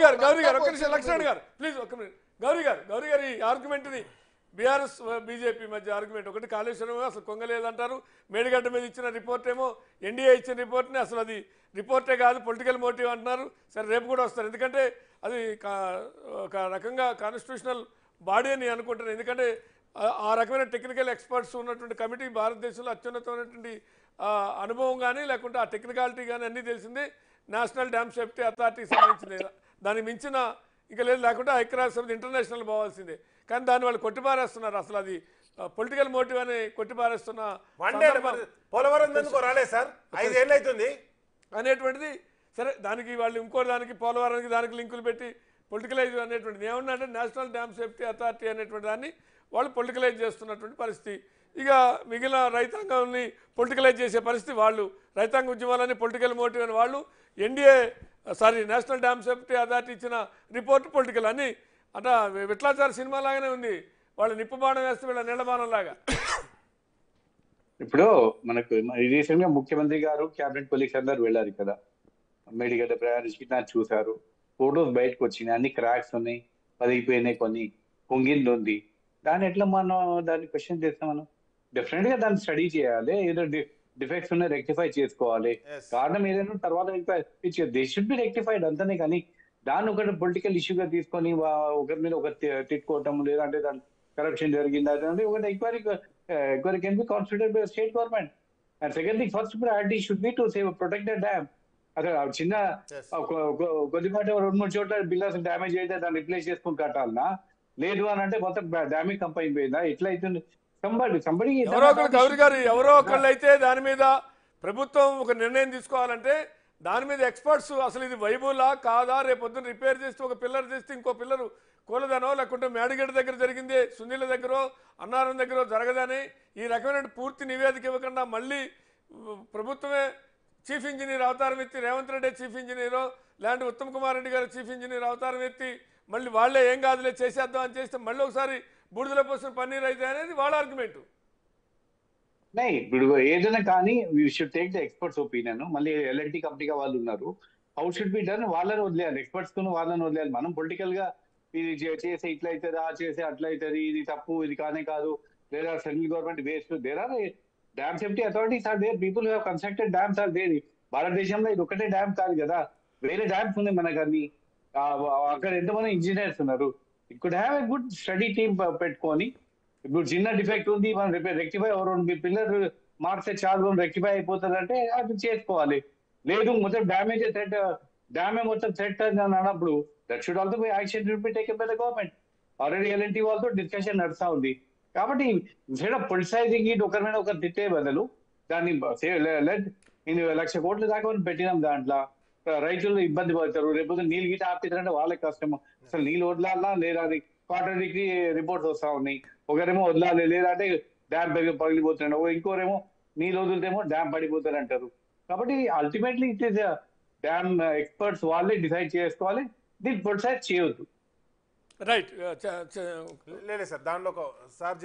గారు ఒక్క నిమిషం, లక్ష్మణ్ గారు ప్లీజ్ ఒక్క మినిట్. గౌరీ గారు ఈ ఆర్గ్యుమెంట్ని బీఆర్ఎస్ బీజేపీ మధ్య ఆర్గ్యుమెంట్ ఒకటి, కాళేశ్వరం అసలు కొంగలేదంటారు, మేడిగడ్డ మీద ఇచ్చిన రిపోర్ట్ ఏమో ఎన్డీఏ ఇచ్చిన రిపోర్ట్ని అసలు అది రిపోర్టే కాదు పొలిటికల్ మోటివ్ అంటున్నారు. సరే రేపు కూడా వస్తారు, ఎందుకంటే అది ఒక రకంగా కాన్స్టిట్యూషనల్ బాడీ అని అనుకుంటున్నాను. ఎందుకంటే ఆ రకమైన టెక్నికల్ ఎక్స్పర్ట్స్ ఉన్నటువంటి కమిటీ భారతదేశంలో అత్యున్నతమైనటువంటి అనుభవం కానీ లేకుంటే ఆ టెక్నికాలిటీ కానీ అన్నీ తెలిసిందే. నేషనల్ డ్యామ్ సేఫ్టీ అథారిటీకి సంబంధించింది, దానికి మించిన ఇంకా లేదు, లేకుంటే ఐక్యరాజ్య సమితి ఇంటర్నేషనల్ పోవాల్సిందే. కానీ దాన్ని వాళ్ళు కొట్టిపారేస్తున్నారు. అసలు అది పొలిటికల్ మోటివ్ అని కొట్టిపారేస్తున్న పోలవరం ఎందుకు రాలేదు సార్, 5 ఏళ్ళు అవుతుంది అనేటువంటిది. సరే దానికి వాళ్ళు ఇంకో దానికి పోలవరానికి దానికి లింకులు పెట్టి పొలిటికలైజ్ అనేటువంటిది ఏమన్నా అంటే నేషనల్ డ్యామ్ సేఫ్టీ అథారిటీ అనేటువంటి దాన్ని వాళ్ళు పొలిటికలైజ్ చేస్తున్నటువంటి పరిస్థితి. ఇక మిగిలిన రైతాంగాన్ని పొలిటికలైజ్ చేసే పరిస్థితి, వాళ్ళు రైతాంగ ఉద్యమాలని పొలిటికల్ మోటివ్ అని వాళ్ళు నేషనల్ డ్యామ్ సేఫ్టీ అథారిటీ ఇచ్చిన రిపోర్ట్ పొలిటికల్ అని అట విట్లాచారి సినిమా లాగానే ఉంది. వాళ్ళు నిప్పు బాణం వేస్తే వీళ్ళ నీళ్ళ బాణం లాగా. ఇప్పుడు మనకు రీసెంట్ గా ముఖ్యమంత్రి గారు క్యాబినెట్ కొలీగ్స్ అందరు వెళ్ళారు కదా, మేడిగడ్డ ప్రయాణించి చూసారు, ఫోటోస్ బయటకు వచ్చినాయి, అన్ని క్రాక్స్ ఉన్నాయి, పదిగిపోయినాయి, కొన్ని పొంగింది ఉంది. దాన్ని ఎట్లా మనం దాన్ని క్వశ్చన్ చేస్తాం? మనం డెఫినెట్ గా దాన్ని స్టడీ చేయాలి, ఏదో డిఫెక్ట్స్ ఉన్నాయి రెక్టిఫై చేసుకోవాలి, కారణం ఏదైనా తర్వాత దే షుడ్ బి రెక్టిఫైడ్ అంతనే. కానీ దాన్ని ఒకటి పొలిటికల్ ఇష్యూగా తీసుకొని ఒకరి మీద ఒకరు తిట్టుకోవటం, లేదంటే దాని కరప్షన్ జరిగింది అదే ఒకటి enquiry can be considered by state government. And second thing, first priority should be to save protected dam. అసలు చిన్న కొద్దిపాటి 2-3 చోట్ల బిల్లాస్ డ్యామేజ్ అయితే దాన్ని రిప్లేస్ చేసుకుని కట్టాలన్నా, లేదు అని అంటే మొత్తం డ్యామేజ్ కంపెనీ పోయిందా, ఎట్లా అవుతుంది? ఎవరో ఒకళ్ళు అయితే దాని మీద ప్రభుత్వం ఒక నిర్ణయం తీసుకోవాలంటే దాని మీద ఎక్స్పర్ట్స్ అసలు ఇది వైబులా కాదా, రేపొద్దున రిపేర్ చేస్తే ఒక పిల్లర్ చేస్తే ఇంకో పిల్లరు కూలదనో, లేకుంటే మేడిగడ్డ దగ్గర జరిగిందే సునీల దగ్గర అన్నారం దగ్గర జరగదని ఈ రకమైన పూర్తి నివేదిక ఇవ్వకుండా మళ్ళీ ప్రభుత్వమే చీఫ్ ఇంజనీర్ అవతారం ఎత్తి, రేవంత్ రెడ్డి చీఫ్ ఇంజనీరో లేదంటే ఉత్తమ్ కుమార్ రెడ్డి గారు చీఫ్ ఇంజనీర్ అవతారం ఎత్తి మళ్ళీ వాళ్ళే ఏం కాదులే చేసేద్దాం అని చేస్తే మళ్ళీ ఒకసారి బూడిదల పోసిన పన్నీర్ అయితే అనేది వాళ్ళ ఆర్గ్యుమెంట్. ఇప్పుడు ఏదైనా కానీ we should take the experts opinion. మళ్ళీ ఎల్ఎన్టీ కంపెనీగా వాళ్ళు ఉన్నారు, హౌ షుడ్ బి డన్ వాళ్ళని వదిలేయాలి, ఎక్స్పర్ట్స్ తో వాళ్ళని వదిలేయాలి. మనం పొలిటికల్ గా ఇది చేసే ఇట్లా అవుతుంది, ఆ చేసే అట్లా అవుతుంది, ఇది తప్పు, ఇది కానే కాదు, లేదా central government waste. There are dam safety authorities are there, people who have constructed dams are there. భారతదేశంలో ఇది ఒకటే డ్యామ్ కాదు కదా, వేరే డ్యామ్స్ ఉన్నాయి మనకు అన్ని. అక్కడ ఎంతమంది ఇంజనీర్స్ ఉన్నారు. It could have a good study team పెట్టుకొని, ఇప్పుడు చిన్న డిఫెక్ట్ ఉంది మనం రెక్టిఫై పిల్లర్ మార్చే చాలు రెక్టిఫై అయిపోతుంది అంటే అది చేసుకోవాలి. లేదు మొత్తం డ్యామేజ్ థ్రెట్, డ్యామే మొత్తం థ్రెట్ అని అన్నప్పుడు that should also be action should be taken by the government. Already L and T వాళ్ళతో డిస్కషన్ నడుస్తా ఉంది. కాబట్టి ఇన్స్టెడ్ ఆఫ్ పొలిటిసైజింగ్ ఇట్, ఒకరి మీద ఒకరు తిట్టే బదులు దాన్ని 1,00,000 కోట్ల దాకా పెట్టినాం, దాంట్లో రైతులు ఇబ్బంది పడతారు, రేపు నీళ్ళు గిట్ట ఆపిస్తారంటే వాళ్ళకి కష్టము. అసలు నీళ్ళు వదలాలా లేదా అని కాంట్రాడిక్టరీ రిపోర్ట్స్ వస్తా ఉన్నాయి. ఒకరేమో వదలాలి లేదంటే డ్యామ్ పగిలిపోతున్నాడు, ఇంకోరేమో నీళ్ళు వదిలితేమో డ్యామ్ పడిపోతారు అంటారు. కాబట్టి ultimately it is dam experts వాళ్ళే డిసైడ్ చేసుకోవాలి, దీన్ని పొలిటిసైజ్ చేయొద్దు. రైట్ లేదు సార్, దానిలో సార్